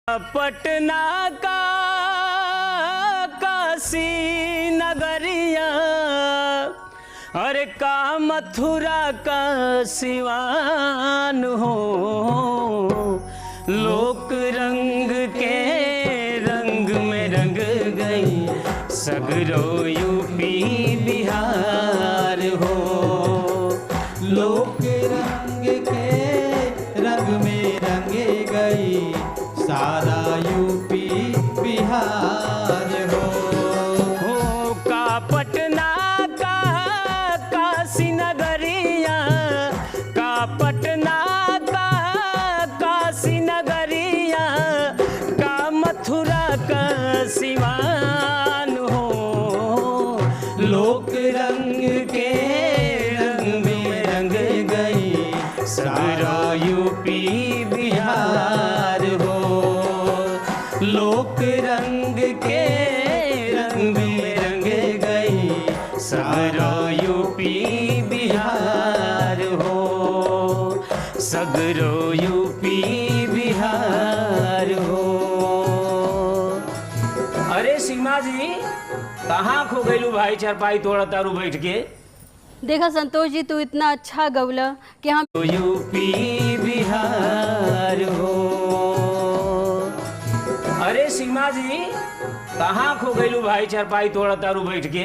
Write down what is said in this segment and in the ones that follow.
पटना का काशी नगरिया, अरे का मथुरा का सिवान हो। लोक रंग के रंग में रंग गई सगरो यूपी बिहार हो। लोक रंग के रंग में रंग गई सारा यूपी बिहार हो। का पटना का काशी नगरिया, का पटना का काशी नगरिया, का मथुरा का सिवान हो। लोक रंग के रंग में रंग गई सारा यूपी बिहार हो। लोक रंग के रंग में रंग गई सारा यूपी बिहार हो। सगरो यूपी बिहार हो। अरे सीमा जी, कहाँ खो गईलू भाई? चरपाई तोड़ा तारू बैठ के। देखा संतोष जी, तू इतना अच्छा गौला कि हम यूपी बिहार हो। अरे सीमा जी, कहाँ खो गईलू भाई? चरपाई तोड़ा तारू बैठ के।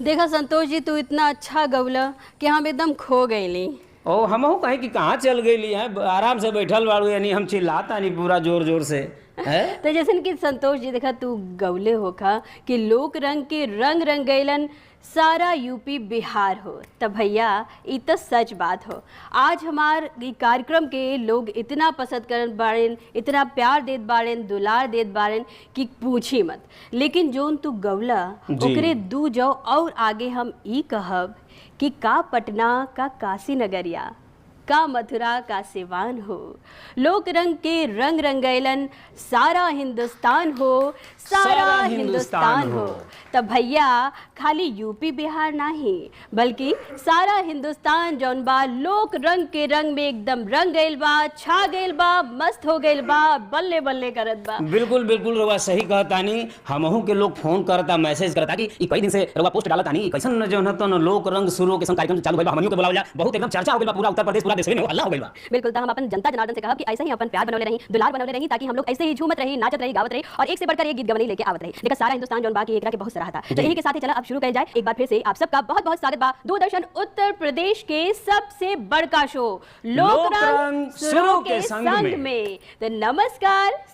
देखा संतोष जी, तू इतना अच्छा गौला कि हम एकदम खो गईली। ओ हमहू कहीं कि कहाँ चल गईली हैं? आराम से बैठल बाड़ू, यानी हम चिल्लाता नहीं पूरा जोर जोर से है? तो जैसे कि संतोष जी, देखा तू गौले होखा कि लोक रंग के रंग रंग गईलन सारा यूपी बिहार हो। तब भैया ये तो सच बात हो। आज हमार ई कार्यक्रम के लोग इतना पसंद करत बाड़ेन, इतना प्यार देत बाड़ेन, दुलार देत बाड़ेन कि पूछी मत। लेकिन जोन तू गौला ओकरे दू जाओ और आगे हम ई कहब कि का पटना का काशी नगरिया, का मथुरा का सिवान हो। लोक रंग के रंग रंगैलन सारा हिंदुस्तान हो, सारा हिंदुस्तान हो। तब भैया खाली यूपी बिहार नहीं बल्कि सारा हिंदुस्तान जौन बा लोक रंग के रंग में एकदम रंग गइल बा, छा गइल बा, मस्त हो गइल बा, बल्ले बल्ले करत बा। बिल्कुल बिल्कुल रउआ सही कहतानी। हमहू के लोग फोन करता, मैसेज करता कि ई कई दिन से रउआ पोस्ट डालतानी, कैसन जौन है तो लोक रंग शुरू के कार्यक्रम चालू भइल बा, हमनियो के बुलावल जा, बहुत एकदम चर्चा हो गइल बा पूरा उत्तर प्रदेश, पूरा देश में हल्ला हो गइल बा। बिल्कुल, तो हम अपन जनता जनार्दन से कहब कि ऐसे ही अपन प्यार बनवले रही, दुलार बनवले रही, ताकि हम लोग ऐसे ही झूमत रही, नाचत रही, गावत रही और एक से बढ़कर एक गीत गवनी लेके आवत रही। देखा सारा हिंदुस्तान जौन बा की एकरा के बहुत सराहता। तो यही के साथ ही चला अब शुरू कर जाए। एक बार फिर से आप सबका बहुत बहुत स्वागत बा दूरदर्शन उत्तर प्रदेश के सबसे बड़का शो लोक रंग शुरू के संग में। तो नमस्कार।